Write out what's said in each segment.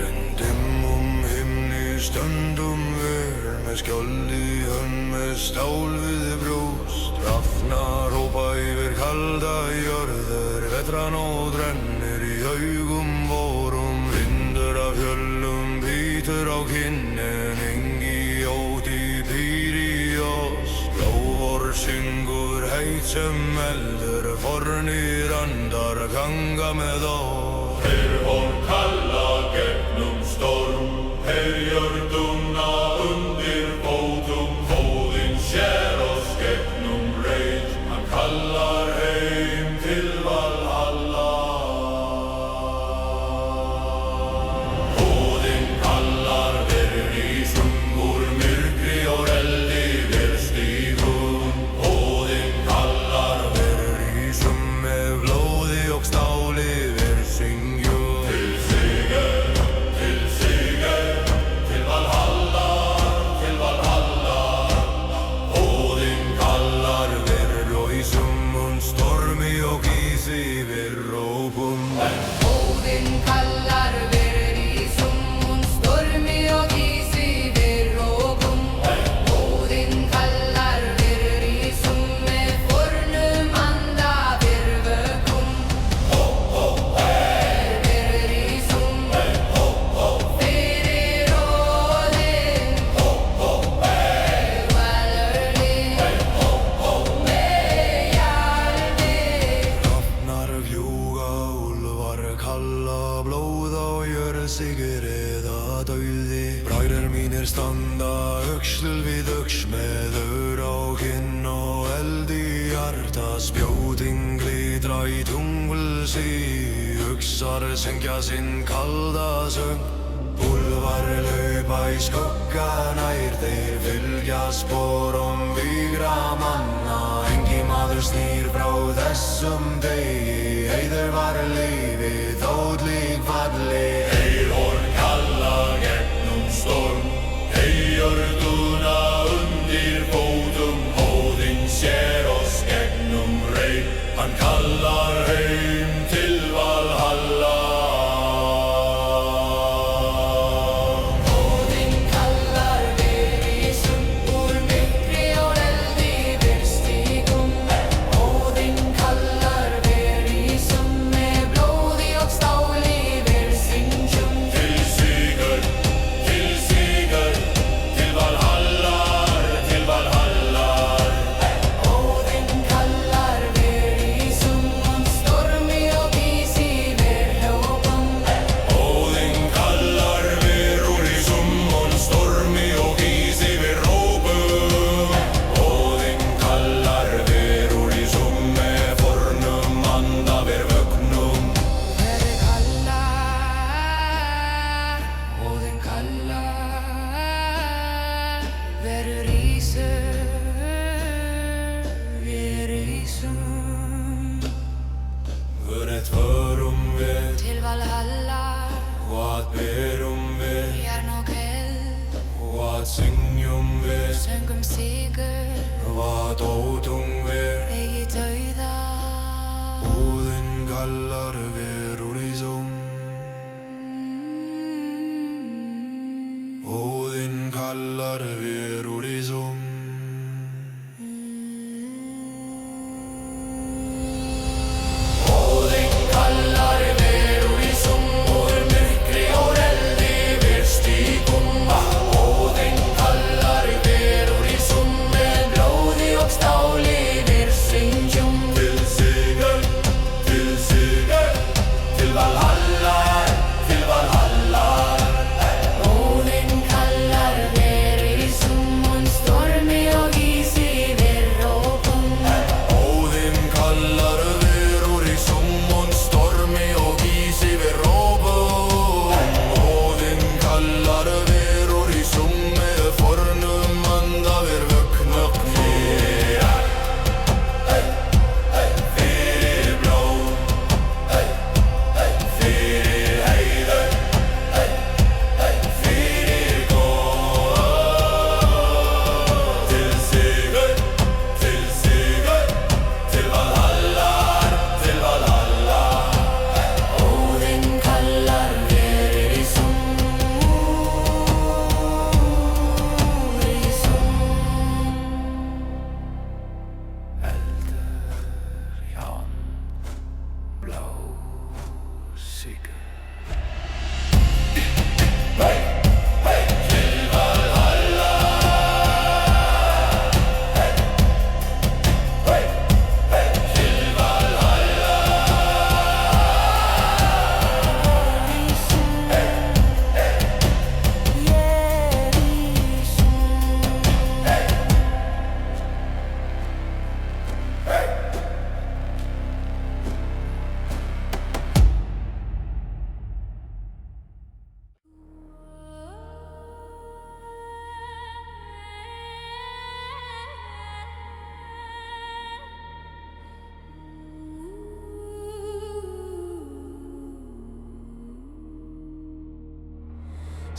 Röndum himni stöndum við með skjold í hönd með stál við brjóst. Rafna rópa yfir kalda jörður, vetranótt rennir í augum vorum. Vindur af fjöllum bítur á kinnin, engi óti býr í oss. Blóvor syngur heit sem eldur, fornir andar ganga með oss. Von kalla gegnum storm, jörðuna undir fótum. Óðinn sér oss gegnum reit, hann kallar heim til Valhalla. Óðinn kallar verð í sungur, myrkri og eldi við stígum. Óðinn kallar verð í sum með blóði og stáli við syngjum. Óðinn kallar verð í sum, stormi og ísi við rókum. Óðinn kallar verð í sum, með fornum anda við vökum. Verð í sum, fyrir Óðinn, Valurlinn, með jarðir. Hrafnar fljúga, úlfar kalla, blóð á jörð sigir eða dauði. Bræður mínir standa öxl við öxl með ör á kinn og eld í hjarta. Spjótin glitra í tungulsi, uxar syngja sinn kalda söng. Úlfar laupa í skugga nær, þeir fylgja sporum vígra manna. Engi maður snýr frá þessum degi, heiður var lífið þótt lík falli. Von kalla gegnum storm, jörðuna undir fótum. Óðinn sér oss gegnum reit, hann kallar heim til Valhalla. Óðinn kallar verð í sum, úr myrkri og eldi við stígum. Óðinn kallar verð í sum, með blóði og stáli við syngjum. Til sigur, til Valhallar, til Valhallar. Óðinn kallar verð í sum, stormi og ísi við rókum. Óðinn kallar verð í sum, stormi og ísi við rópum. Óðinn kallar verð í sum, með fornum anda við vögnum. Verð kallar, Óðinn kallar, verð í sum. Hvert förum við, Til Valhalla, hvað berum við, járn og eld, hvað syngjum við, söngum sigur, hvað ótum við. eigi dauða. Óðinn kallar verð í sum. Óðinn kallar verð í sum. Óðinn kallar verð í sum, úr myrkri og eldi við stígum. Óðinn kallar verð í sum, með blóði og stáli músík.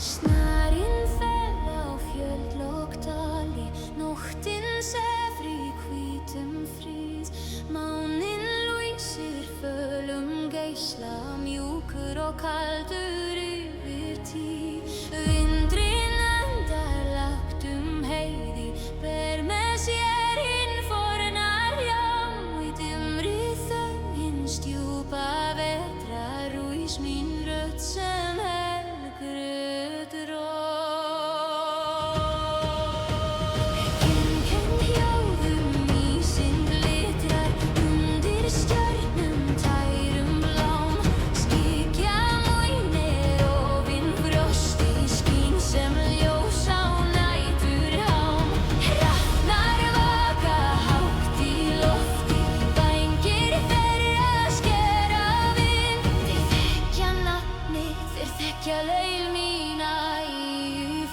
Snarinn fer á fjöll og dali, nóttin sefur í hvítum frið. Máninn lýsir fölum geisla, mjúkur og kaldur yfir tí. Vindurinn andar lágt heiði, ber með sér hinn forna ljá. Í dimmri þögnin stjúpa vetrar rís mín rödd sem helgröð rós. Hljóðum ísinn glitrar undir stjörnum tærum blám. Skyggja móinir ofin frosti, skín sem ljós á næturhám. Hrafnar vaka hátt í lofti, vængir þeirra skera vind. Þeir þekkja nafnið, þeir þekkja leið mína í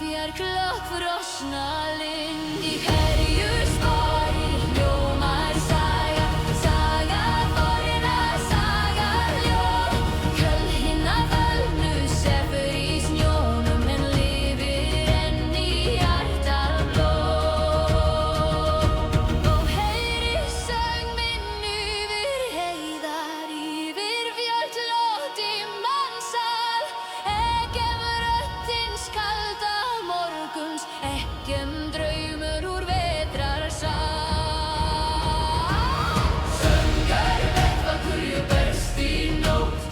fjarklökk frosna lind. Í hverju spori hljómar saga, saga forna, saga ljóð. Köll hinna völnu sefur í snjónum en lifir enn í hjarta blóð. Og heyri söng minn yfir heiðar, yfir fjöll og dimman sal. Ekkem röddins kalda morguns, ekkem draumur úr vetrarsal. Söngur vettvakurju berst í nótt,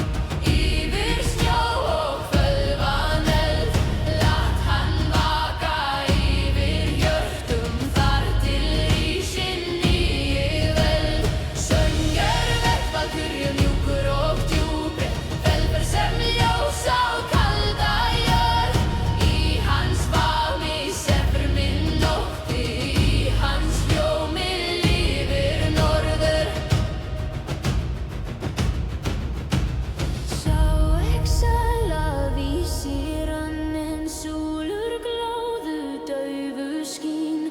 yfir snjó og fölvan eld. Lat hann vaka yfir hjörtum þar til rísin nýi veld. Söngur vettvakurju mjúkur og djúpri, felber sem ljós á kalda jörð. Í hans faðmi sefur minn nótti, í hans hljómi lifir norður. Sá exala vísir en súlur glóðu daufu skín.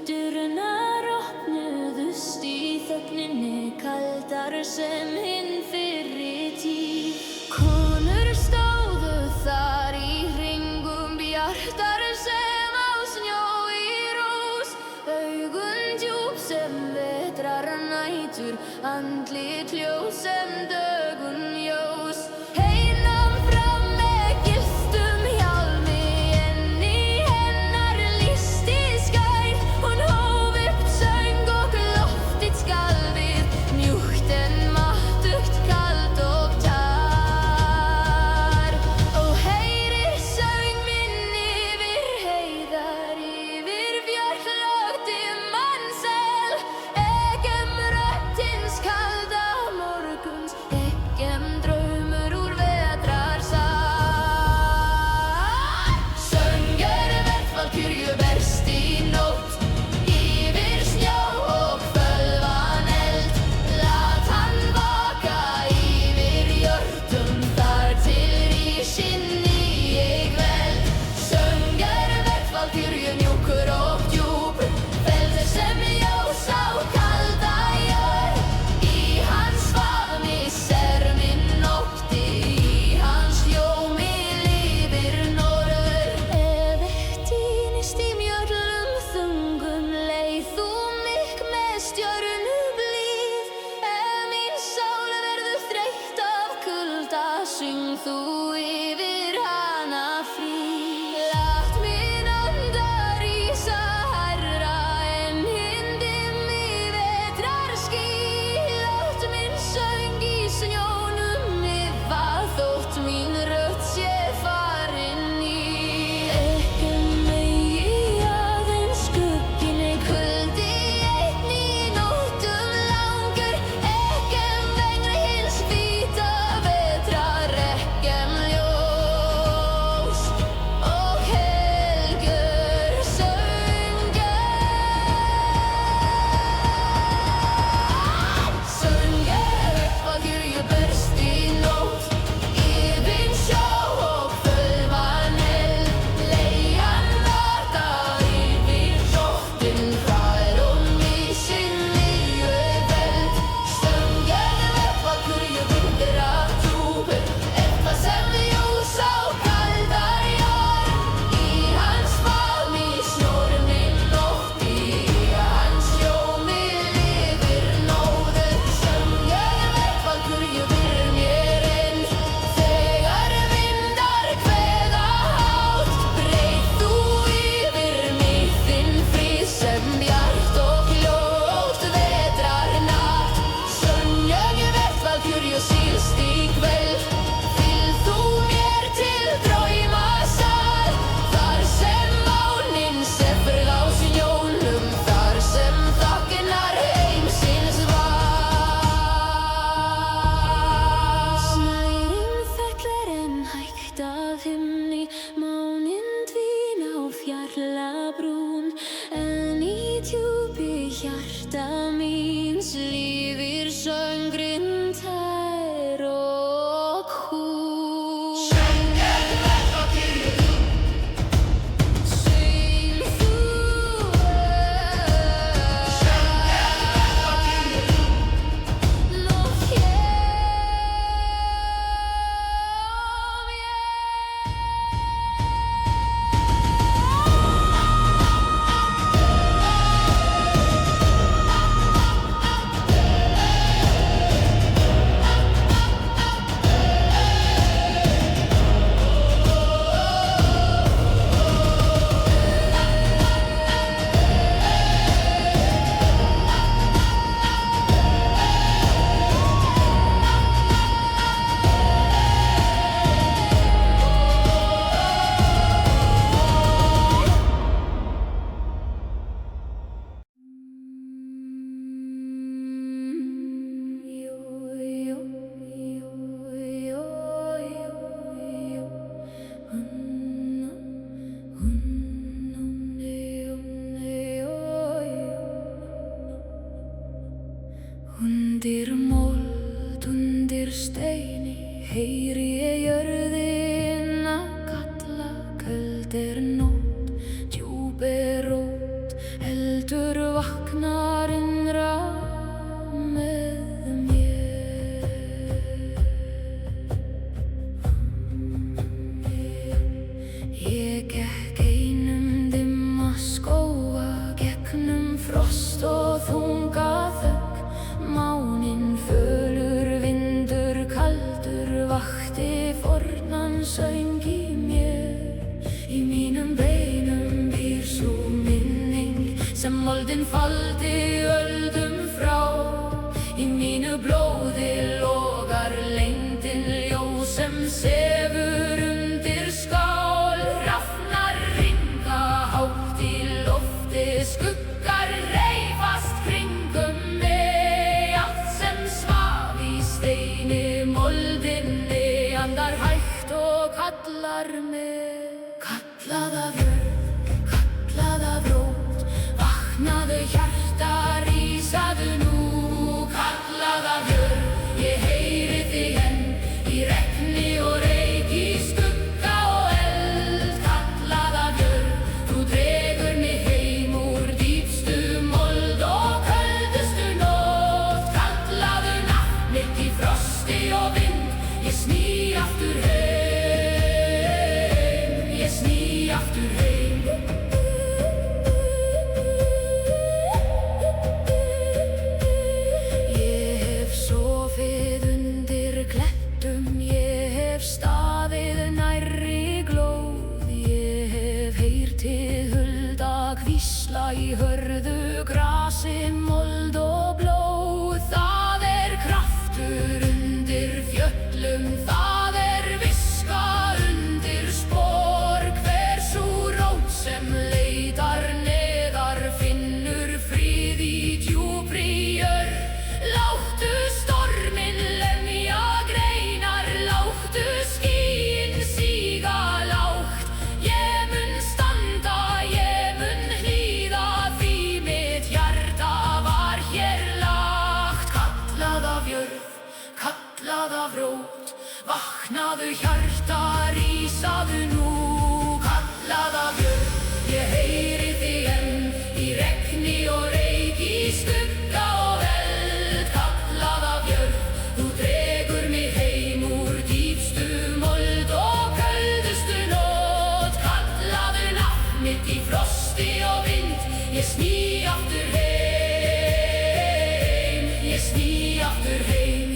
Dyrnar opnuðust í þögninni, kaldar sem hinn fyrri tíð. Konur stóðu þar í hringum, bjartar sem á snjó í rós. Augun djúp sem vetrar nætur, andlit ljós sem dögun ljós. Heinan fram með gylltum hjálmi, en í hennar listi skær. Hún hóf upp söng og loftið skalfið, mjúkt en máttugt, kalt og tar. Og heyrir söng minn yfir heiðar, yfir fjöll og dimman sel. Ekkem röddins kalda morguns, ekkem draumur Undir mold, undir steini heyri ég jörðina kalla. Köld nótt, djúp rót, heldur vaknar innra með mér. Ég gekk einum dimma skóga, gegnum frost og þunga þögn. Máninn fölur, vindur kaldur vakti fornan söng í mér. Í mínum beinum býr sú minning sem moldin faldi öldum frá. Í mínu blóði logar leyndin, ljós sem sefur undir skál. Hrafnar ringa hátt í lofti, skuggar reifast kringum mig. Allt sem svaf í steini moldinni andar hægt og kallar mig. Kallað af jörð, kallað af rót, vaknaðu hjarta, rísaðu nú. Kallað af jörð, ég heyri þig enn, í regni og reyk, í skugga og eld. Kallað af jörð, þú dregur mig heim úr dýpstu mold og köldustu nótt. Kallaðu nafn mitt í frosti og vind, ég sný aftur heim, ég sný aftur heim. Ég hef sofið undir klettum, ég hef staðið nærri glóð. Ég hef heyrt hið hulda hvísla í hörðu grasi, mold og blóð. Það kraftur undir fjöllum, það viska undir spor. Hver sú rót sem leitar neðar finnur frið í djúpri jörð. Láttu storminn lemja greinar, láttu skýin síga lágt. Ég mun standa, ég mun hlýða, því mitt hjarta var hér lagt. Kallað af jörð, kallað af rót, vaknaðu hjarta, rísaðu nú. Kallað af jörð, ég heyri þig enn, í regni og reyk, í skugga og eld. Kallað af jörð, þú dregur mig heim úr dýpstu mold og köldustu nótt. Kallaðu nafn mitt í frosti og vind, ég sný aftur heim, ég sný aftur heim.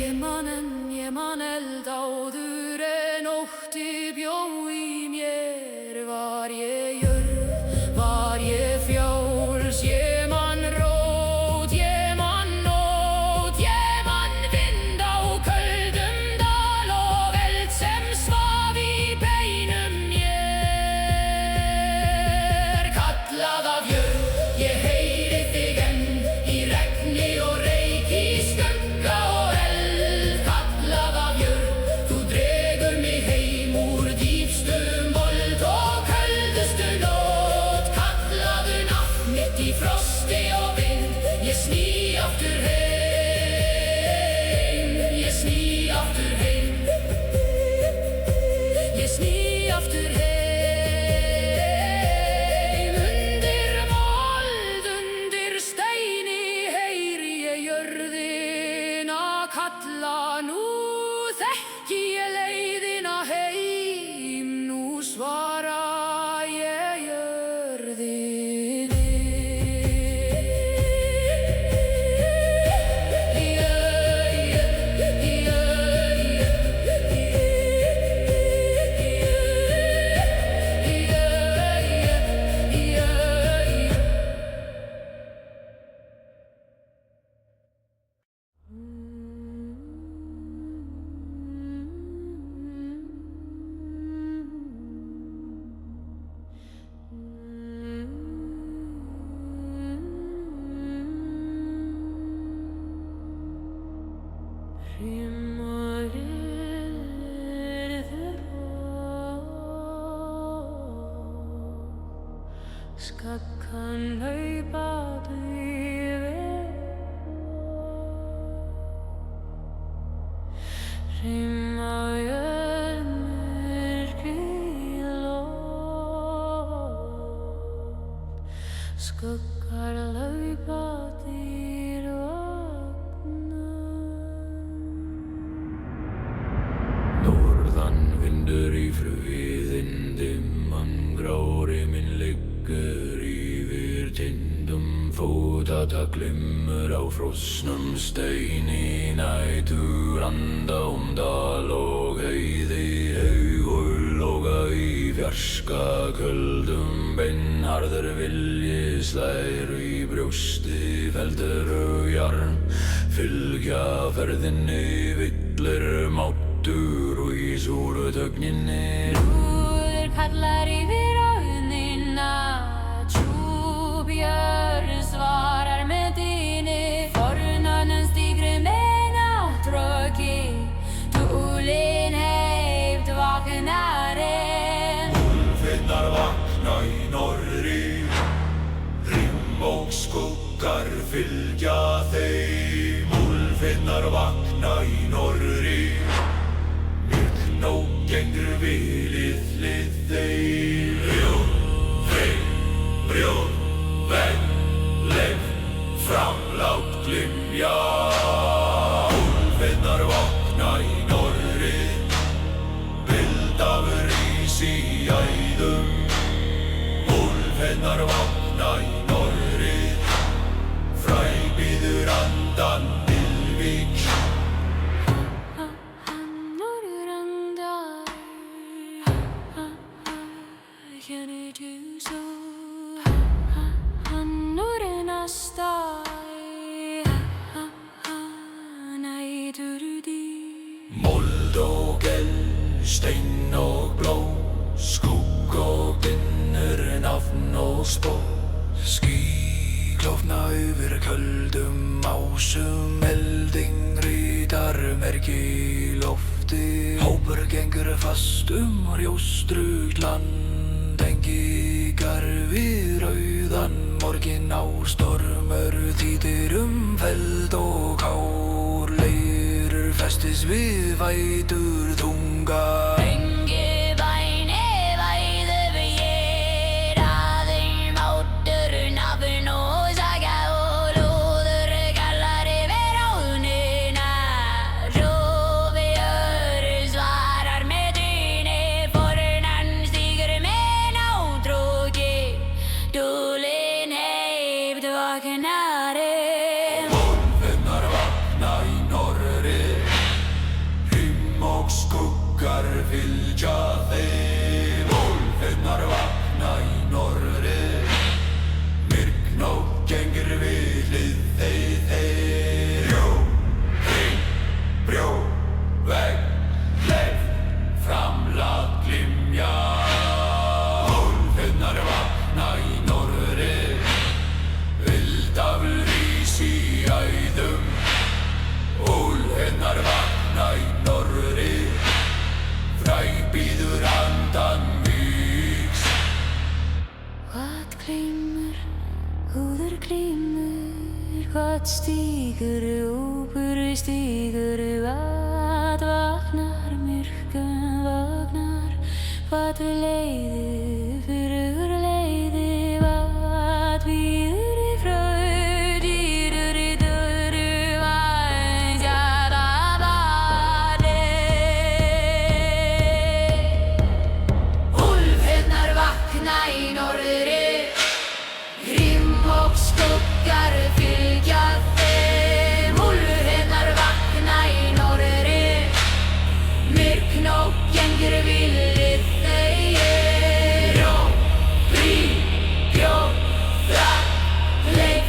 Ég man eld áður en ótti bjó í mér. Var ég jörð, var ég fjáls, ég man rót, ég man nótt. Ég man vind á köldum dal og eld sem svaf í beinum mér. Kallað af jörð, ég heyri þig enn, í regni og reyk, í skugga og eld. Kallað af jörð, þú dregur mig heim úr dýpstu mold og köldustu nótt. Kallaðu nafn mitt í frosti og vind, ég sný aftur heim, ég sný aftur heim, ég sný aftur heim. Undir mold, undir steini heyri ég jörðina kalla. Nú þekki ég leiðina heim, nú svara ég jörðinni. Skakkan hlaupa yfir. friðinn dimman grári minn liggur yfir tindum fótata glimmur á frosnum steini nætur anda dal og heiði augur loga í fjarska köldum beinharður vilji slær í brjósti feldur og jarm fylgja ferðinni villir máttur og í súlutögninni Brúður kallar yfir auðnina Tjúbjörn svarar með dýni Fornönnen stígri með náttröki Dúlin heift vaknarinn Úlfinnar vakna í norðri Rim og skuggar fylgja þeim Úlfinnar vakna í norðri Myrkn og gengur vilið hlið þeim Brjóð, þeim, brjóð, vegg, leif, framlátt glymja Úlfinnar vakna í norðri Vildafur rís í æðum Úlfinnar vakna í norðri Fræbíður andan Ylvík Norður andar Kennir du så Norðin astar Nætur di Mold og eld, stein og bló Skugg og dinnur, nafn og spór Ský klofna yfir köldum ásum Elding rítar merki í lofti Hópur gengur fast rjóstrugt land Engingar við rauðan morgin á stormur Þýðir feld og kár Leirur festis við vætur þunga Engi bæni væðu við ég Aðeim áttur nafn og saga Og lúður kallar yfir áðnina Rófjörn svarar með dýni Fornann stígur með náttröki Dúlin heift vaknarinn Úlfinnar vakna í norðri Rim og skuggar fylgja þeim Úlfinnar vakna í norðri Myrkn og gengur við hlið þeim Brjóð, hring, brjóð, vegg, leif, framlátt glymja Úlfinnar vakna í norðri Vildafur rís í æðum Úlfinnar vakna í norðri Fræbíður andan víks Hvað glymur, húður glymur Hvað stígur, ópur stígur Hvað vaknar, myrkun vaknar Hvað leiði, fyrir leiði Hvað býður í fröð Dýrur í döru Vængjara barni Úlfinnar vakna í norðri Rim og skuggar fylgja þeim Úlfinnar vakna í norðri Myrkn og gengur vilið þeim Brjóð, hring, brjóð, vegg, leif,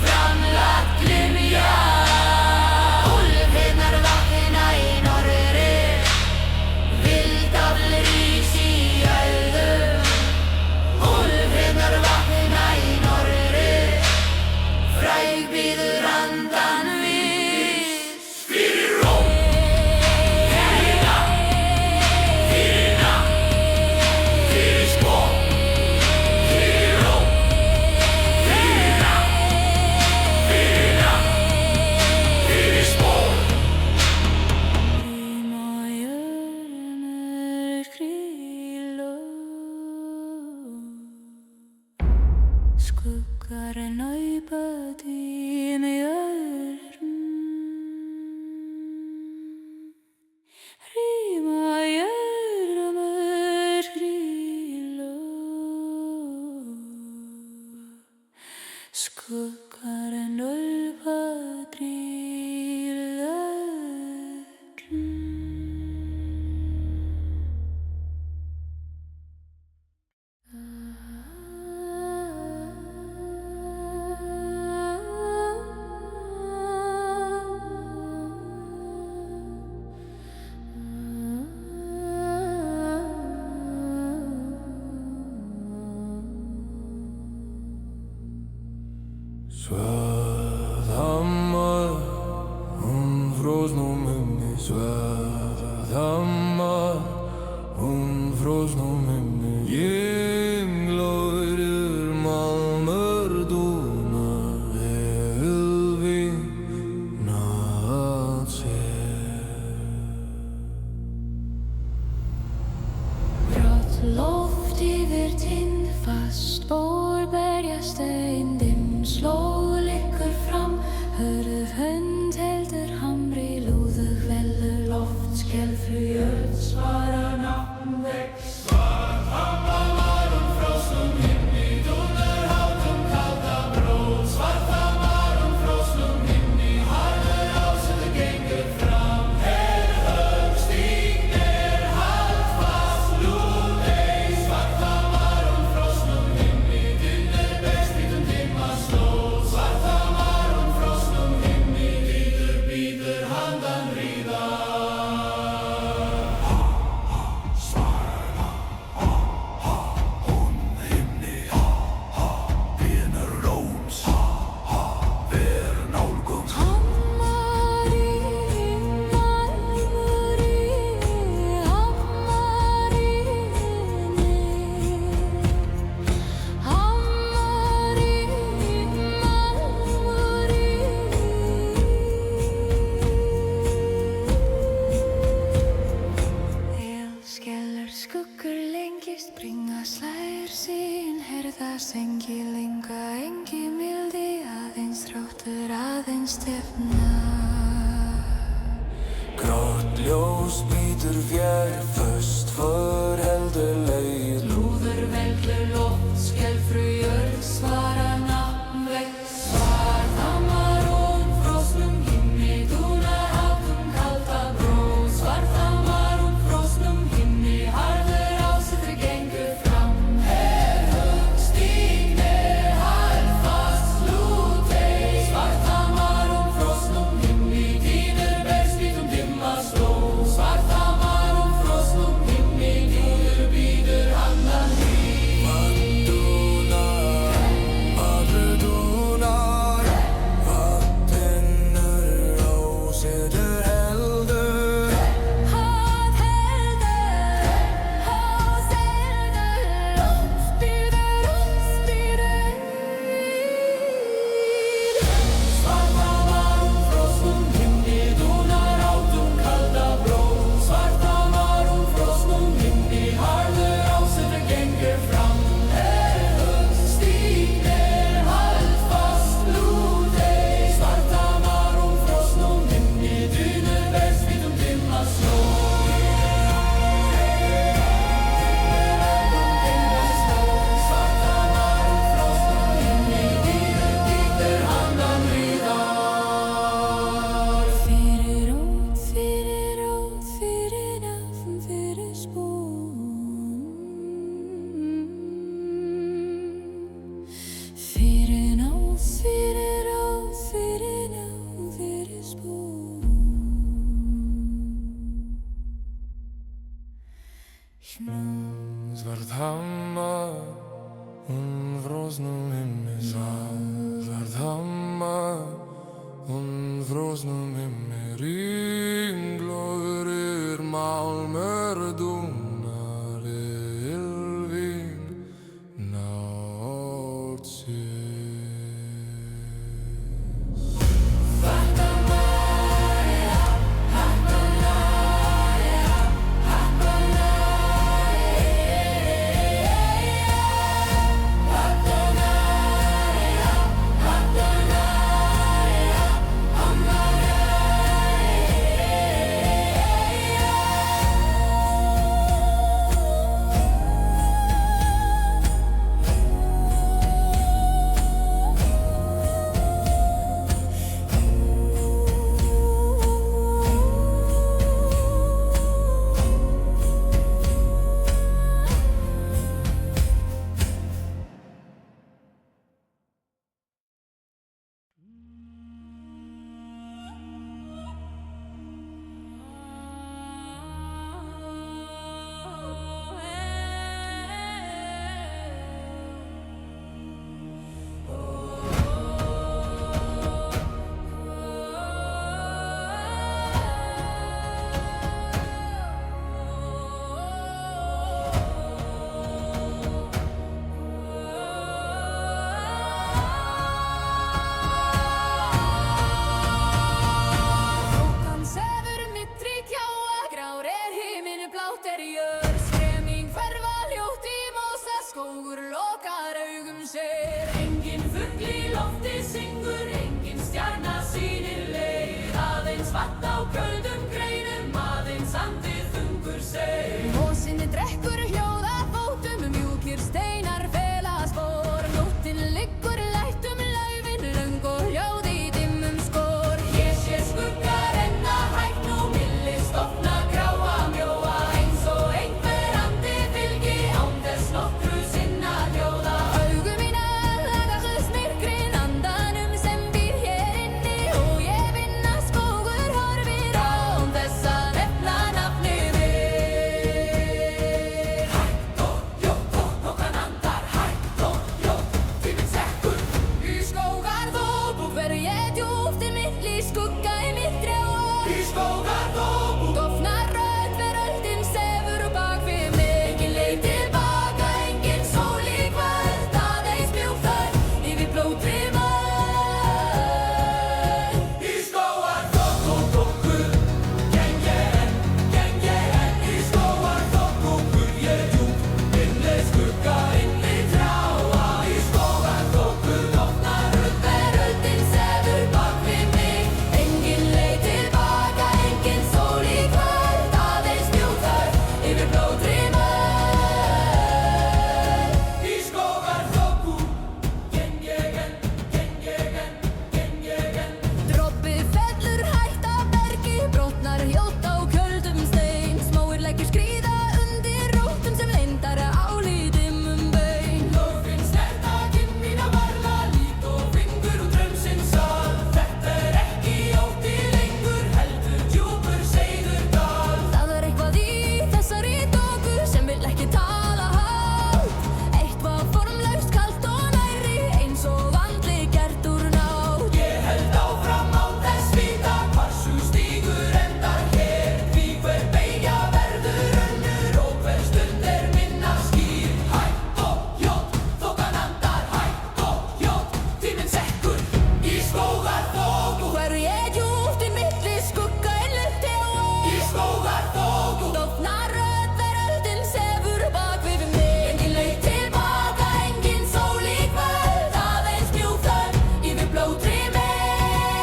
framlátt glymja Úlfinnar vakna í norðri Vildafur rís í æðum Úlfinnar vakna í norðri Fræbíður andan vís Fyrir róm, Fyrir nafn, fyrir spór Fyrir róm, fyrir nafn, fyrir spór Rima jörmur kríló Skuggar naupa tím jörm Rima jörmur frosnum himni sverðamar, frosnum himni ynglóðir málmur dúnar elvína að sér. Grátt loft yfir tind, fast ból berjast ein, dimm slóð liggur fram, hörð hönd heldur hamri, lúðug velur loft, skelfu jörð svara nafn vex. Svarthamar frosnum himni, dúnar hátum kalda bróð. Svarthamar frosnum himni, harður ásettur gengur fram. Högg stígnir, haldfast lúð ei. Svarthamar frosnum himni, dynur berst hvítum dimma slóð. Svarthamar frosnum himni, bíður handan ríða. Skuggur lengist, bringa slær sín, herðast engi lenga, engi mildi, aðeins þráttur, aðeins stefna. Grátt ljós bítur fjær, föst för heldur leið, Lúður veldur loft, skelfru jörð svara nafn vex. Svarthamar frosnum himni, dúnar hátum kalda bróð. Svarthamar frosnum himni, harður ásettur gengur fram. Högg stígnir, haldfast lúð ei. Svarthamar frosnum himni, dynur berst hvítum dimma slóð. Svarthamar frosnum himni, bíður handan dúnar, vatnur ásettur heldur. Hot heldur, loft bíður. Svarthamar frosnum himni, dúnar hátum kalda bróð. Svarthamar frosnum himni, harður ásettur gengur fram. Högg stígnir, haldfast lúð ei. Svarthamar frosnum himni, dynur berst hvítum dimma slóð. Svarthamar frosnum himni, bíður handan ríðar. Fyrir út, fyrir nafn, fyrir spún. Fyrir náð, fyrir nafn, fyrir spún. Svarthamar, frosnum himni, svarthamar, frosnum himni, ringlóðir málmur dúnar elvín nátt sér. vatn á köldum greinum, aðeins andið þungur seig. Mosinni drekkur hljóða fótum, mjúkir steinar fela spor. Nóttin liggur lætt laufin, löng og hljóð í dimmum skor. Ég sé skugga renna hægt nú, milli stofna gráa mjóa, eins og einhver andi fylgi án þess nokkru sinna hljóða. Augu mín lagast myrkrin andanum sem býr hér inni, og ég finn að skógur horfir án þess að nefna nafnið mitt. Hægt og hljótt og þokan andar, hægt og hljótt, tíminn sekkur. Í skógarþoku fer ég djúpt inn milli skugga í myrkri og Í skógarþoku dofnar rödd, veröldin sefur bak við mig. Engin leið tilbaka, engin sól í kvöld, aðeins mjúkt hörð yfir blótri mold. Í skógarþoku geng ég enn. Í skógarþoku ég djúpt, milli skugga inni trjáa. Í skógarþoku dofnar rödd, veröldin sefur bak við mig. Engin leið tilbaka, engin sól í kvöld, aðeins mjúkt hörð yfir blótri mold. Í skógarþoku geng ég enn. Droppi fellur hægt af bergi, brotnar hljótt á köldum stein. Smáir leggjur skríða undir rótum sem leyndar ál í dimmum baun. Lófinn snerta kinn mína varla, líkt og fingur úr draumsins sal. Þetta ekki ótti lengur, heldur djúpur seiður dal. Það eitthvað í þessari doku sem vill ekki tala hátt. Eitthvað formlaust, kalt og nærri, eins og andli gert úr nátt. Ég held áfram án þess vita hvar sú stígur endar hér. Því hver beygja verður önnur og hver stund minna skýr. Hægt og hljótt, þokan andar, hægt og hljótt, tíminn sekkur. Í skógarþoku Fer ég djúpt inn milli skugga í lufti og Í skógarþoku dofnar rödd, veröldin sefur bak við mig. Engin leið tilbaka, engin sól í kvöld, aðeins mjúkt hörð yfir blótri mold.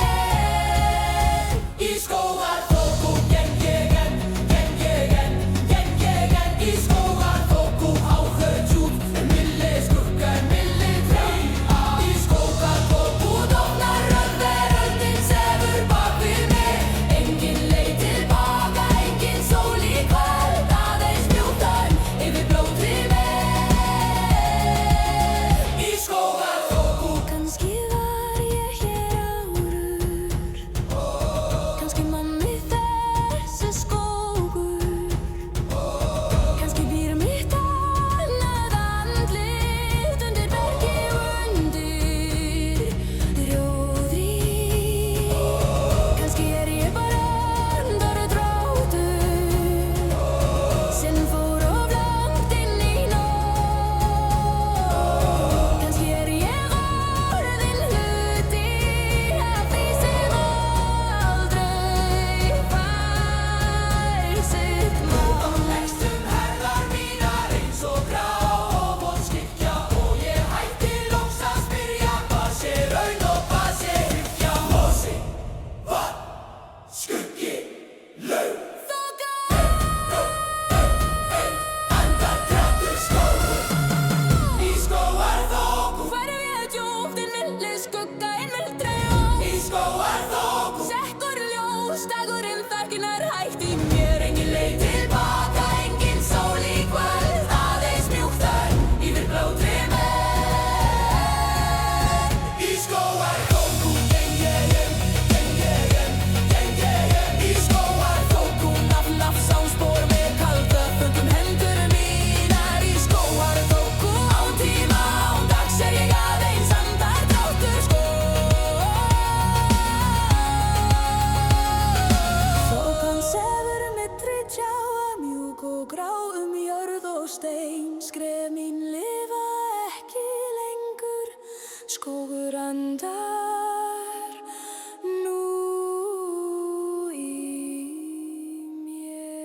Í skógarþoku geng ég enn. Í skógarþoku ákveð djúp, milli skugga, milli trjáa. Í skógarþoku dofnar rödd, veröldin sefur bak við mig. Engin leið tilbaka, engin sól í kvöld, aðeins mjúkt hörð yfir blótri mold. Í skógarþoku Kannski var ég hér áður, kannski manni þessi skógur, kannski býr mitt annað andlit undir bergi og undir rjóðri. Kannski ég bara andardráttur sem fór of langt inn í nótt. Kannski ég orðinn hluti af því sem aldrei fær sitt mál. Leggst herðar mínar eins og grá og vonskykja, og ég hætti loks að spyrja hvað sé raun og hvað sé hyggja. Mosi, vatn, skuggi, lauf, andar, kraftur, skógur. Í skógarþoku, Fer ég djúpt inn milli skugga í myrkri og í skógarþoku sekkur ljós, dagurinn þagnar hægt í mér. Engin leið tilbaka, engin sól í kvöld, aðeins mjúkt hörð yfir blótri mold. Í skógarþoku geng ég enn. Í skógarþoku nafn sánspor með kalda föngum hendur mínar. Í skógarþoku án tíma, án dags ég aðeins andardráttur Þokan sefur milli tjáa, mjúk og grá jörð og stein. Skref mín lifa ekki lengur, skógur andar nú í mér.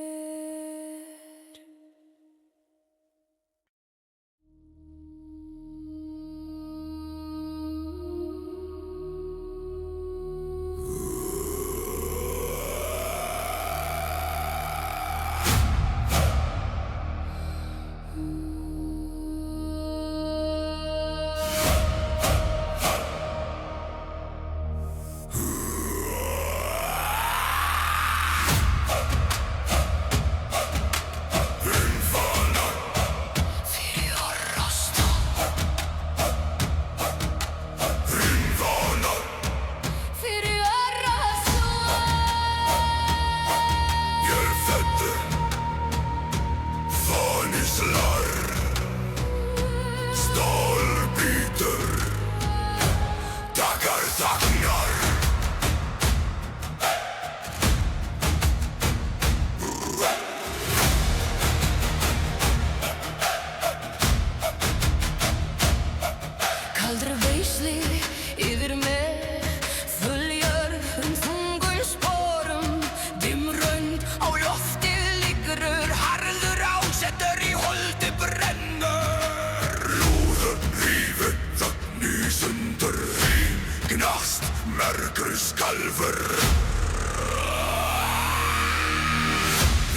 sterkur skalfur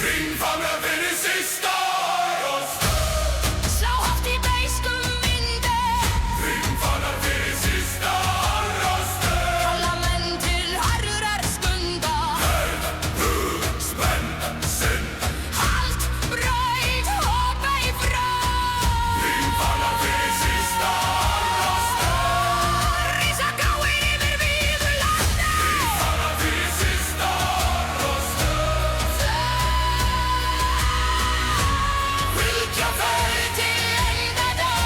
Ringfana fyrir sista rost Slá hátt í beiskum vindi Ringfana fyrir sista rost Kalla menn til harðrar skunda Spenn, sinn Halt, braut, hoppa í frá Ringfana fyrir sista rost Rísa gráir yfir víðu landi Ringfana fyrir sista rost Fylgja för til endadóms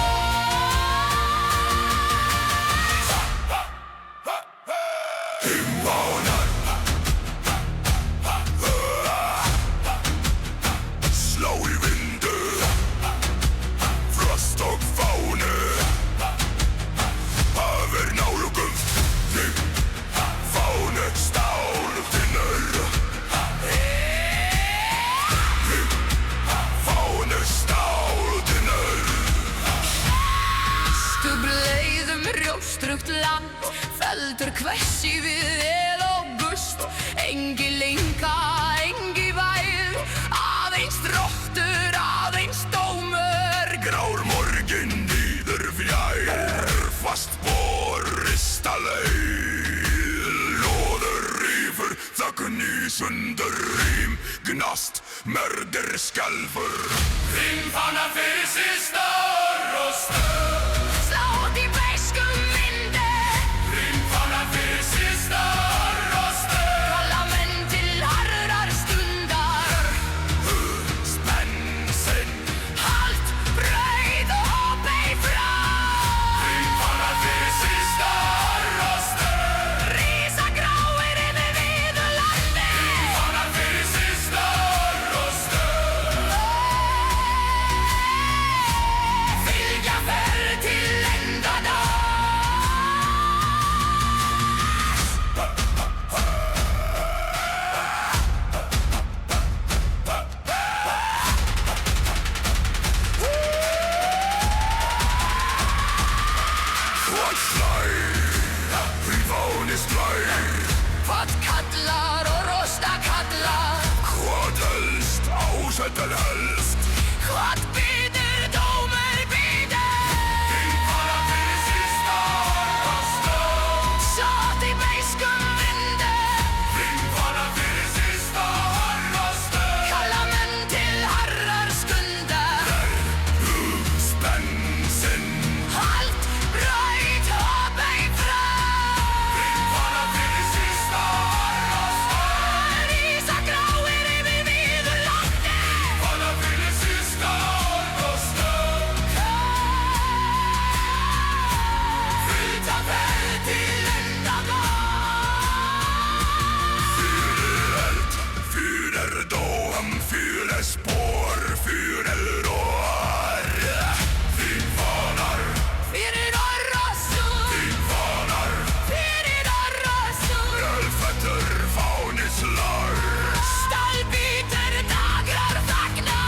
Tímpánar Slá í vindu Frost og fánu Hafir nálugum Fánu stáltinnur Fánu stáltinnur Stubleiðum rjóstrugt land Feldur hversi við el og gust Engi linka, engi væð Aðeins drottur, aðeins dómur Grár morgin nýður fjær Fast borist að leið Lóður rífur þögn í sundur rím Gnast, mördir skelfur Ringfana fyrir sista rost Slá hátt í beiskum vindi Ringfana fyrir sista rost Kalla menn til harðrar stundar Spennsinn Halt, braut og hoppa í frá Ringfana fyrir sista rost Rísa gráir yfir víðu landi Ringfana fyrir sista rost Fylgja för til endadóms Hvað slæ Rífáni slæ Hvað kallar og rosta kallar Hvað helst Ásettar helst Hvað býður dómur býður Ringfana fyrir sista rost Sátt í beiskum vindi Ringfana fyrir sista rost Kalla menn til harðrar skundar Spennsinn Halt, braut, hoppa í frá Ringfana fyrir sista rost Rísa gráir yfir víðu landi Ringfana fyrir sista rost Fylgja för til endadóms Fyrir dóm, fyrir spór, fyrir rór Þingfanar, Fyrir orrosur þingfanar Fyrir orrosur Ölfettur fánislag Stálbítur dagrar þagna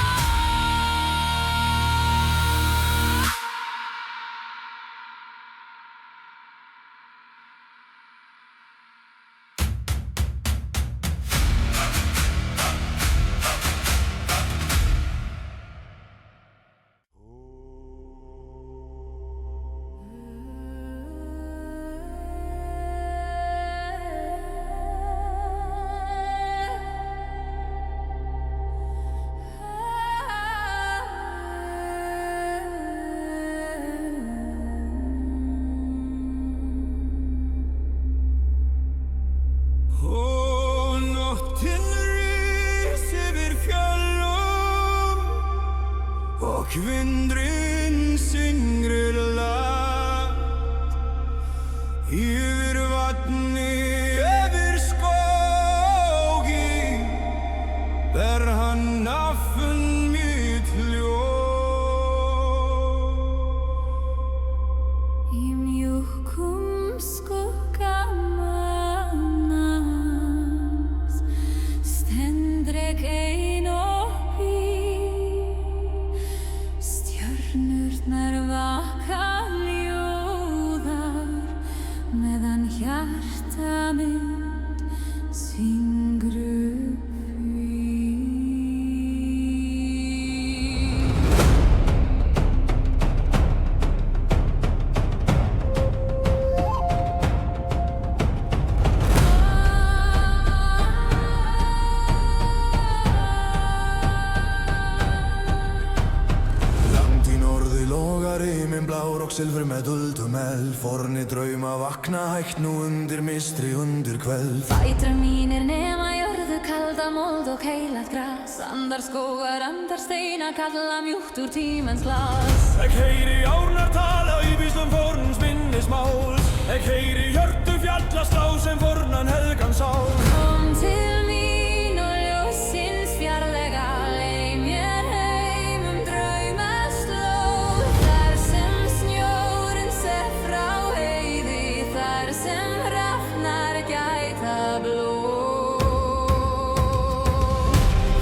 silfur með duldum eld. Forni drauma vakna hægt nú undir mistri undir kveld. Fætur mínir nema jörðu kalda mold og heilagt gras. Andar skógar, andar steina kalla mjúkt úr tímans glas. Ég heyri árnar tala í víslum forns minnismál. Ég heyri hjörtu fjalla slá sem fornan helgan sál. Kom til mín og ljósins fjarlæga leið mér heim draumaslóð. Þar sem snjórinn ser frá heiði, þar sem hrafnar gæta blóð.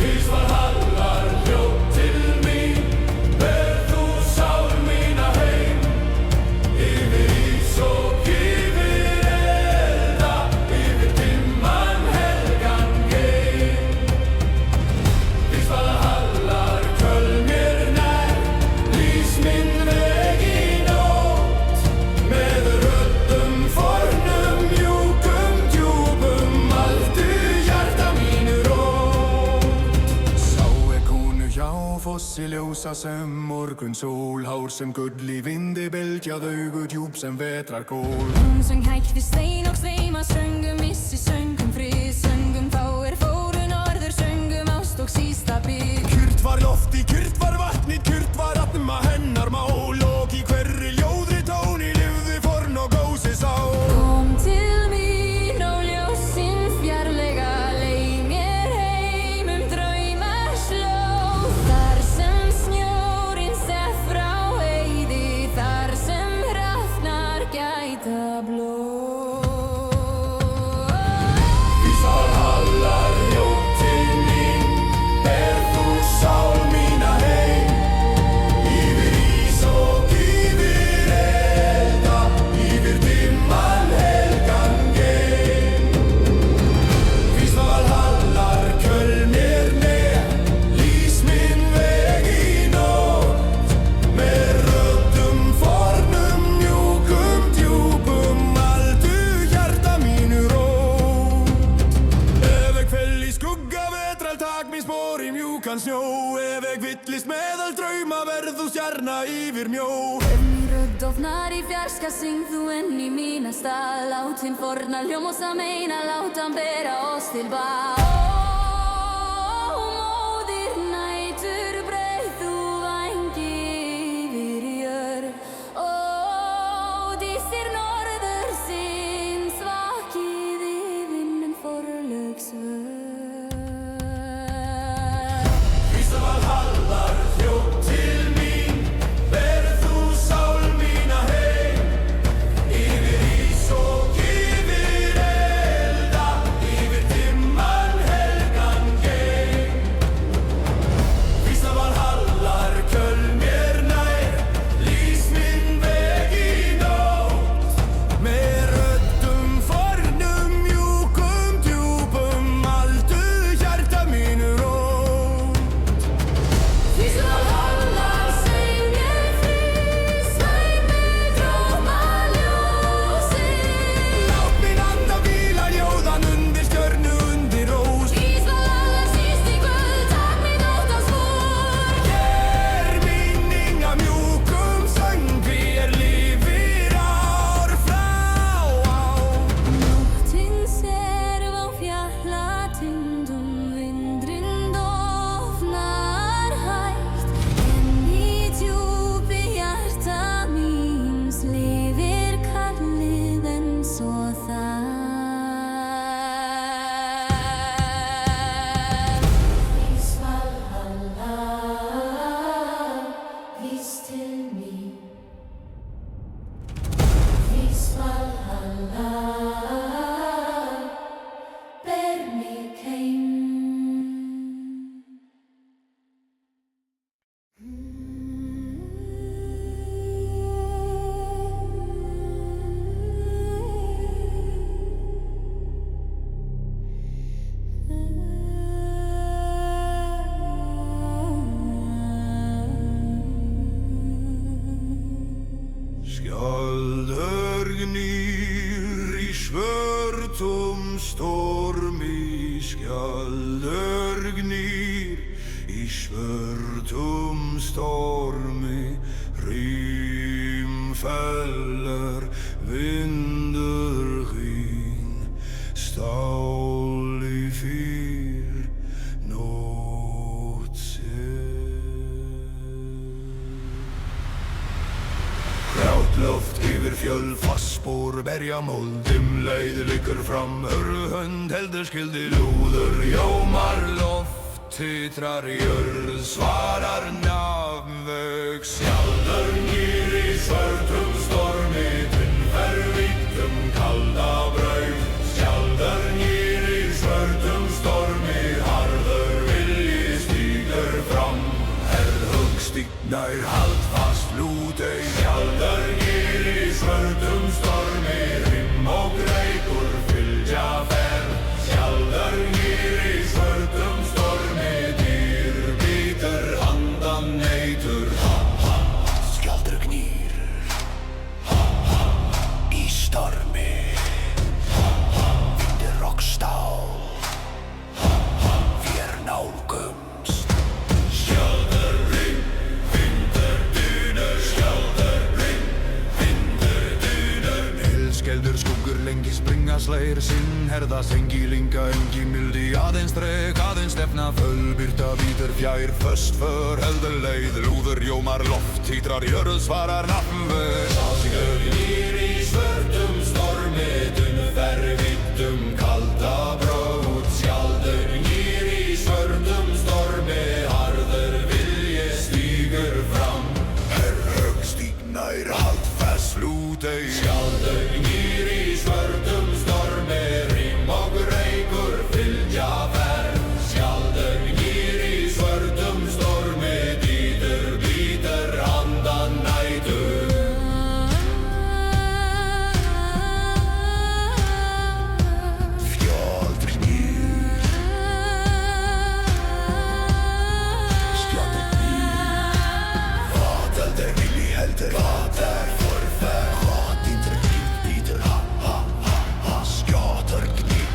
Ís Valhallar hljóð til mín, ber þú sál mína heim. Yfir ís og yfir elda, yfir dimman helgan geim. Ís Valhallar köll mér nær, lýs minn veg í nótt. Með röddum fornum mjúkum djúpum, aldu hjarta mínu rót. Sá konu hjá fossi ljósa sem morgun sól. Hár sem gull í vindi bylgjað, augu djúp sem vetrar kól. Hún söng hægt við stein og sveima, söngum missi, söngum frið, söngum þá fóru norður, söngum ást og sísta bygg. Kyrrt var lofti, kyrrt var vatnið, kyrrt var atma hennar mál. Og í hverri ljóðri tóni lifði forn og gósi sá. Kom til mín og ljósins fjarlæga leið mér heim draumaslóð. Þar sem snjórinn ser frá heiði, þar sem hrafnar gæta blóð. Ís Valhallar hljóð til mín, ber þú sál mína heim. Yfir ís og yfir elda, yfir dimman helgan geim. Ís Valhallar köll mér nær, lýs minn veg í nótt. Með röddum fornum mjúkum djúpum, aldu hjarta mínu rót. Ef ég fell í skugga vetral, tak mín spor í mjúkan snjó. Ef ég villist meðal drauma, verð þú stjarna yfir mjó. Ef mín rödd ofnar í fjarska, syng þú enn í mína stað. Lát hinn forna hljóm og sameina, lát hann bera oss til bað. Ó, móðir nætur, breið þú vængi yfir jörð. Ó, dísir norðursins, vakið yfinn forlög svör. Ís Valhallar hljóð til mín, ber þú sál mína heim. Yfir ís og yfir elda, yfir dimman helgan geim. Ís Valhallar köll mér nær, lýs minn veg í nótt. Með röddum fornum mjúkum djúpum, aldu hjarta mínu rót. Ís Valhallar segir mér frið, svæmi drómaljósin. Lát mín anda hvíla ljóðan undir stjörnu undir rós. Ís Valhallar síst í kvöld, tak mín óttans vor. Er minning af mjúkum söngvi lifir ár frá ár. Nóttin serf á fjallatindum, vindurinn dofnar hægt. En í djúpi hjarta míns lifir kallið eins og það. Ís Valhallar, vís til mín. Ís Valhallar, ber mig heim. Skjaldör gnýr í svörtum stormi. Skjaldör gnýr í svörtum stormi. Rím fäller, vindur skín, stál í fyr, nótt Grátt loft yfir fjöll, fastspor, berjamold, leið liggur fram, hönd heldur skildi lúður, jómar loft, titrar jörð, svarar nafnvöks, Tjaldur nýr í svörtum stormi, Tunnfervítum kalda braut. Tjaldur nýr í svörtum stormi, harður vilji stígur fram. Stígnær haldfast lútei, Tjaldur nýr í svörtum stormi, rimm og reykur fylgja ferð. Tjaldur nýr í svörtum stormi, dýr bítur handan neytur. skjaldur gnýr, í stormi, vindur rockstál, vér nálgumst. Skjaldur ring, vindur dynur. Skjaldur ring, vindur dynur. Hilskeldur skuggur lengi springa slægir sinn herða sengilinga engi mildi aðeins dreg aðeins stefna fölbyrta vítur fjær föst för heldur leið lúður jómar loft títrar jörð svarar nafnvöð Skjaldur nýr í svörtum stormi, Tunnfervítum kalda braut. Skjaldur nýr í svörtum stormi, harður vilji stígur fram. stígnær haldfast lútei Skjaldur nýr í svörtum stormi, rimm og reykur fylgja ferð. Skjaldur nýr í svörtum stormi, dýtur bítur handan nætur. Skjaldur gnýr, skjaldur gnýr, hvað heldur vilji heldur, hvað forfær, hvað dýndur bítur, skjaldur gnýr.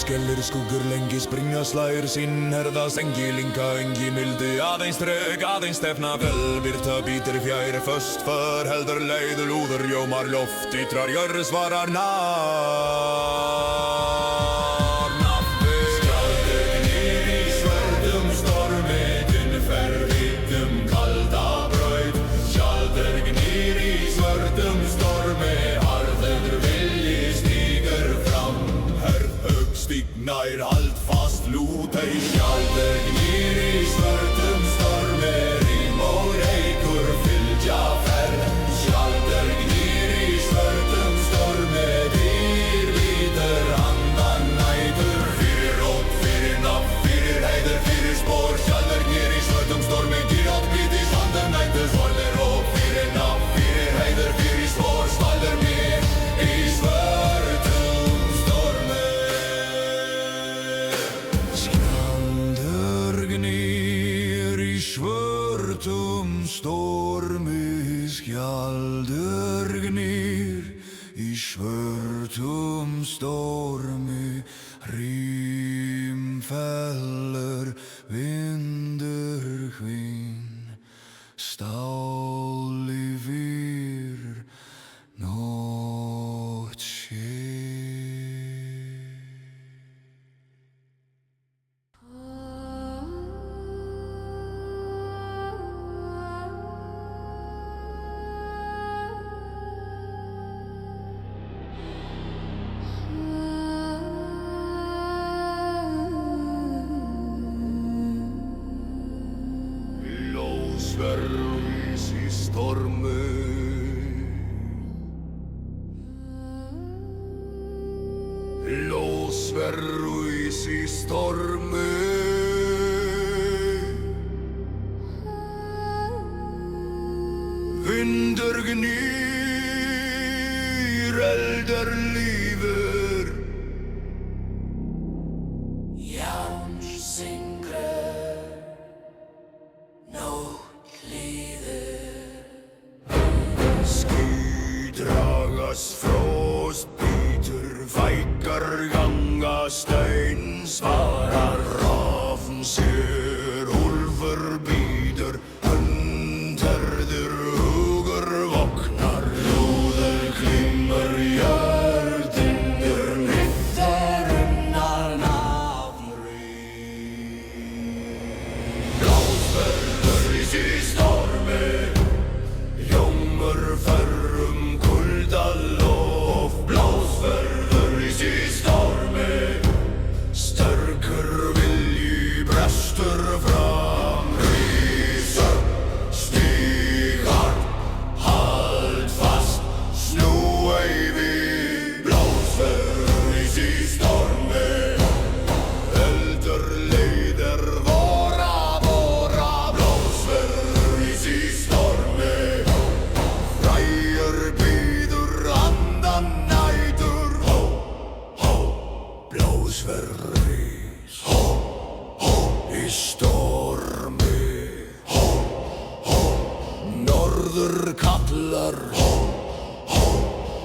Skellir skuggur lengi springa slægir sinn herða sengilinga engi mildi aðeins dreg aðeins stefna fölbyrta bítur fjær föst för heldur leið lúður jómar loft títrar jörð svarar nafnvöð Skjaldur nýr í svörtum stormi, Tunnfervítum kalda braut. Skjaldur nýr í svörtum stormi, harður vilji stígur fram. stígnær haldfast lútei Skjaldur nýr í svörtum stormi, rimm og reykur fylgja ferð. Skjaldur nýr í svörtum stormi, dýr bítur handan nætur. Fyrir rót, fyrir nafn, fyrir heiður, fyrir spór. Skjaldur nýr í svörtum stormi, dýr bítur handan nætur. Skjaldur rót, fyrir nafn, fyrir heiður, fyrir spór. Skjaldur nýr í svörtum stormi. Skjaldur gnýr í svörtum stormi skjaldur gnýr í svörtum stormi rím fellur vindur hvinn stál í fyr nótt sé Lósverðis í stormi Lósverðis í stormi Vindur gnýr eldar lífur Jáns syngur, nótt líður. Skýdragast frost bítur fækkar ganga stein svarar rafn sér úlf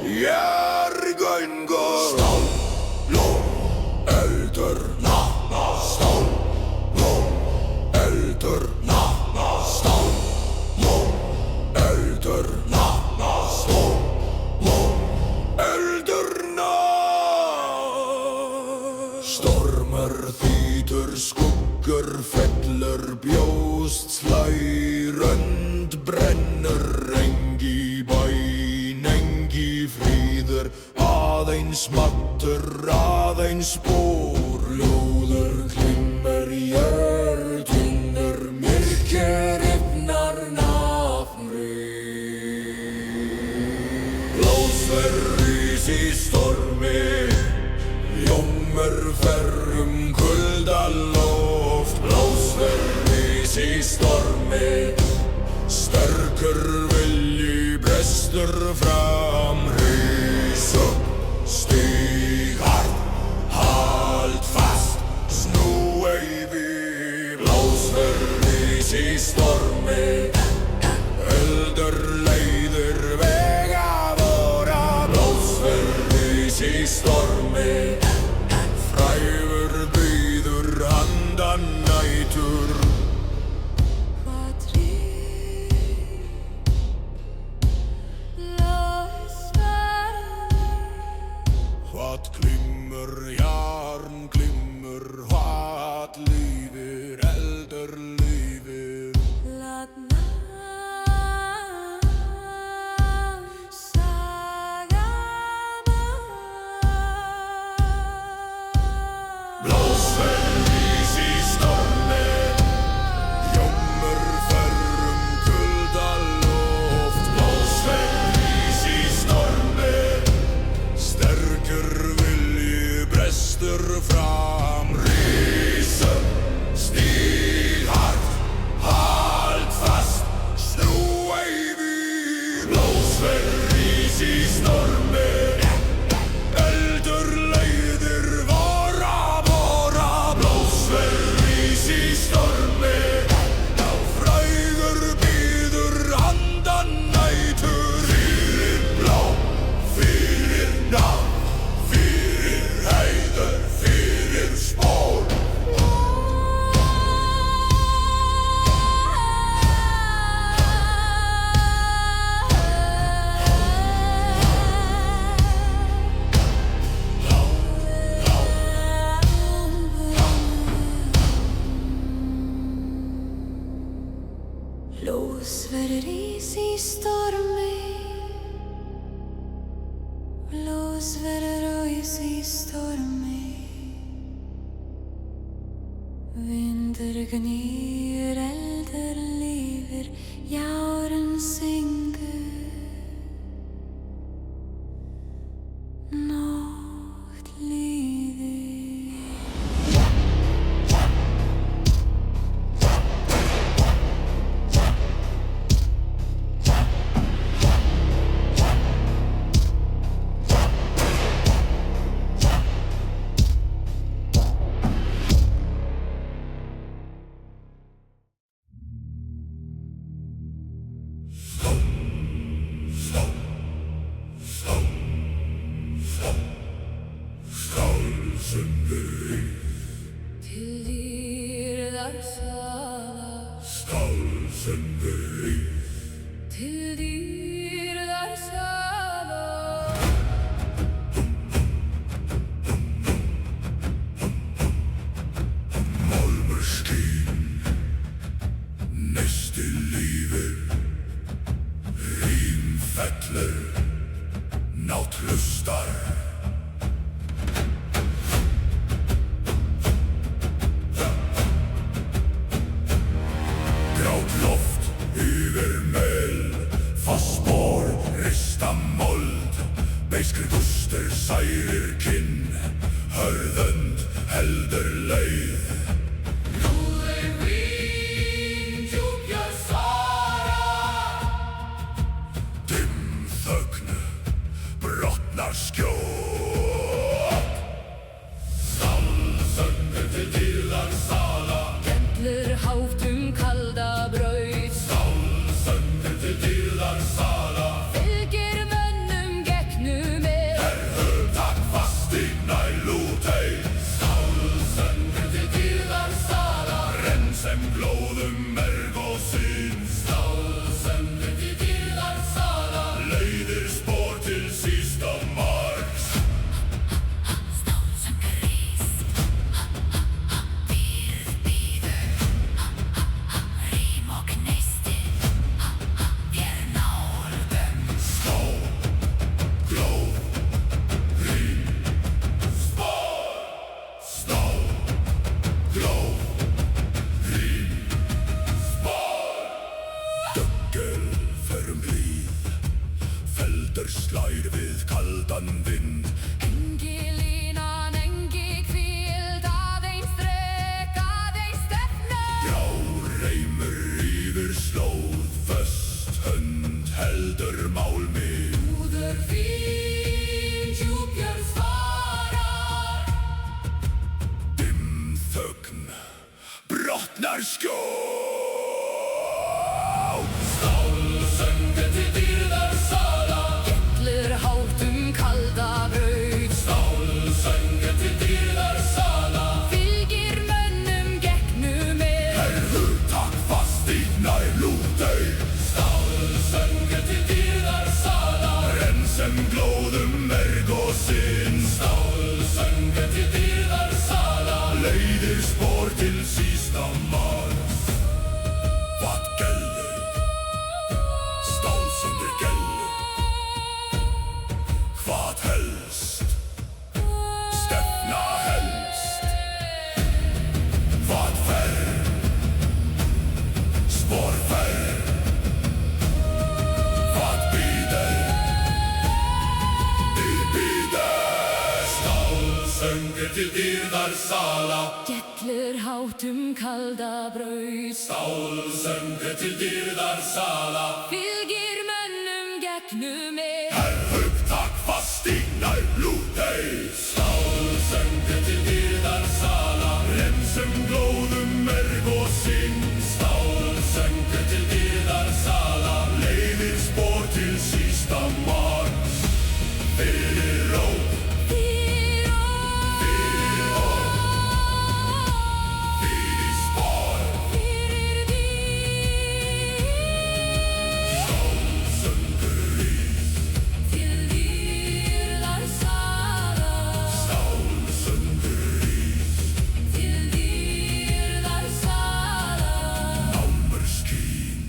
Jörgungur Stálblóm Eldur Stálblóm Eldur Stálblóm Eldur Stálblóm Eldur Stormar þýtur skuggur fellur bjóst slærönd brennur engi bæn engi fríður aðeins mattur aðeins spór ljóður klimmur jörðinur myrkir yfnar nafnri blóðsverðis í stormi Jómur ferrum kuldaloft blóðsverðis í stormi sterkur vilji brestur fram rís upp stíg hart halt fast snú ei við blóðsverðis í stormi eldur leiðir vega vora blóðsverðis í stormi frægur býður handan nætur Hvað glimmur, jarn glimmur, hvað lífir, eldur lífir Blóðsverðis í stormi Jómur ferrum kuldaloft blóðsverðis í stormi sterkur vilji brestur fram rís upp stíg hart halt fast snú ei við blóðsverðis í stormi eldur leiðir vora blóðsverðis í stormi frægur býður handan nætur fyrir blá fyrir nafn fyrir heiður fyrir spór Blóðsverðis í stormi Blóðsverðis í stormi Vindur gnýr eldur lífir járn syngur nótt líður Til dýrðar sala Til dýrðar sala Málmur skín nesti lífir rím fellur nátt hlustar grátt loft yfir mel fast spor rista mold beiskri gustur særir kinn hörðönd heldur leið Lúður vín djúpja sara dimm þögn brotnar skjótt stálsöngur til dýrðar sala Gellur hátt kalda braut stálsöngur til dýrðar sala Fylgir mönnum gegnum vind. Engi línan, engi hvíld, aðeins þrek, aðeins stefna. Já, reymur yfir slóð, föst hönd heldur mál mig. Úður fín, djúpjörð svarar. Dimm þögn, brotnar skjól. Stálsöngin til dýrðar sala. Gellir hátum kalda braut. Stálsöngin til dýrðar sala. Fylgir mönnum gegnum Takk fast í nærlútei. Stálsöngin til dýrðar sala. Rensem glóðum merg og sinn. Stálsöngin til dýrðar sala. Leiðir spór til sísta mark. Vad gäller? Stálsöngir gäller. Hvað helst? Stefna helst. Vad färr? Spår färr. Vad bíder? Þið bíder. Stálsöngin til dýrðar sala. Gellir hátum kalda braut. Stálsöngin til dýrðar sala. Fylgir mönnum gegnum Takk fast í nærlútei. Stálsöngin til dýrðar sala. Rensem glóðum merg og sinn. Stálsöngin til dýrðar sala. Leiðir spór til sísta mark. Fyrir rót, fyrir hóp, fyrir spár. Stálsöngur rís, stálsöngur rís. Námur skín,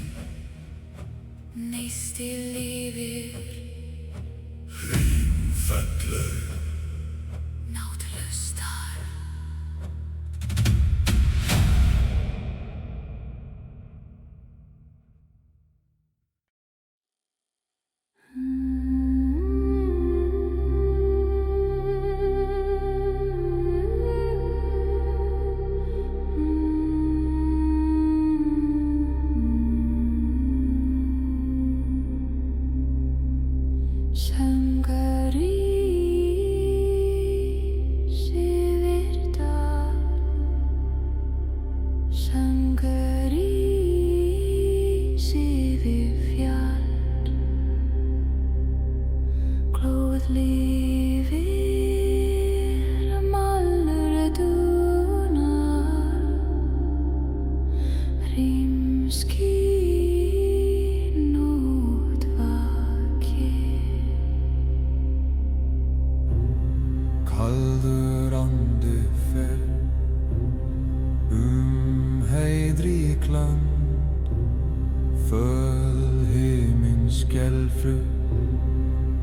Neisti lifir hrím fellur. náttlustar. Lifir málur dúnar, rímskín út vakir. Kaldur andi fer heiðrík lönd. Föl himinn skelfru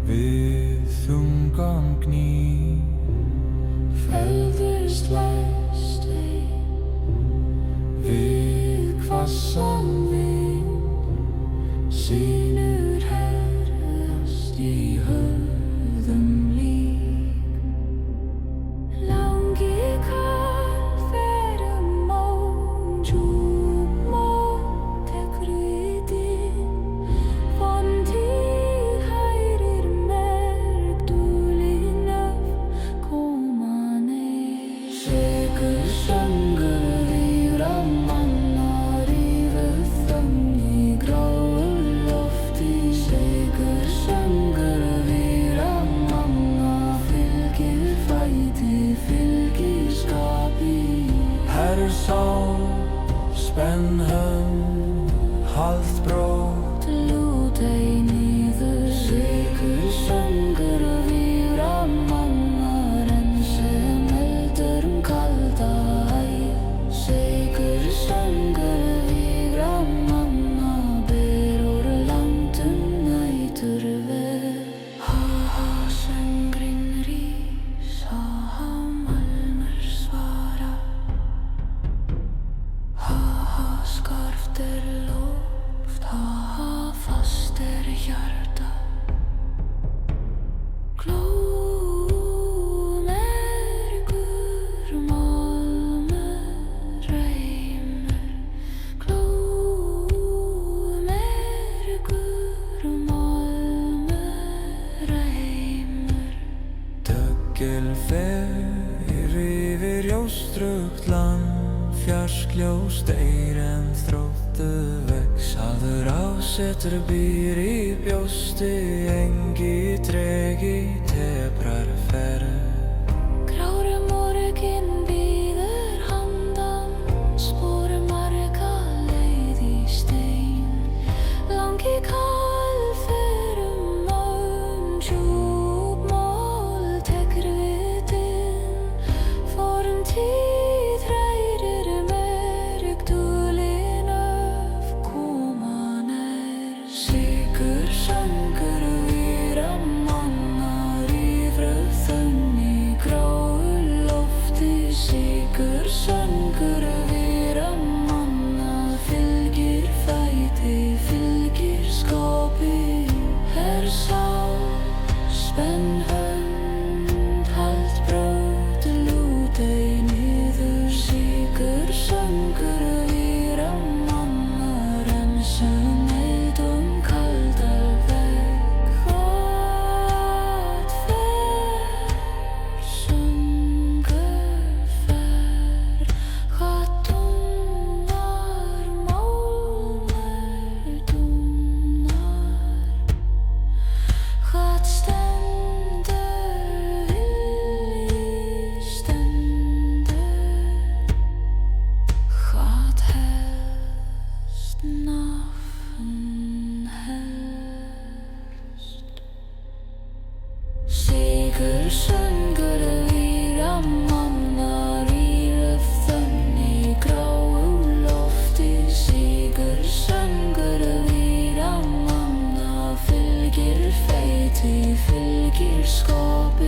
við þungan gný. Feldur slæst ein við hvassan vind, sýnur herðast í höfðum lík. Langi kall fer món, djúp món tekur við inn. Vontíð hærir merg, dúlin öf koma neyr. Sekur söngur víra manna, rífur þögn í gráu lofti. Sekur söngur víra manna, fylgir fæti, fylgir skapi. Hersá, spenn hönd, haldt brót. Lútei niður, sekur söngur víra manna, rensem eldur kalda æð. Sekur söngur víra manna, ber úr landum nætur veð. Ha-ha, söngrinn rís, ha-ha, málmur svara. Ha-ha, skarft loft, ha Mikil fer yfir jóstrugt land, fjarskljós deyr en þróttu vex. Aður ásetur býr í bjósti, engi tregi teprar ferð. Grári morginn bíður handan, spor marga leið í stein. Langi kall fer maun, djúp mál tekur vitin. Forum tíð hrærir merg, dulin öf koma nær. Sigur söngur víra mannar í fröðun í gráu lofti. Sigur söngur víra manna, fylgir fæti, fylgir skapi. Sál, spenn hönd, hald brot, lút ei niður. Sigur söngur víra mannar, ensum eld kaldar vegg. Hvað fer söngur fer, hvað dúnar málmur dúnar. Hvað stendur vilji stendur, hvað helst nafn helst. Sigur söngur víra mannar í röðun í gráu lofti. Sigur söngur víra manna, fylgir fæti, fylgir skapi.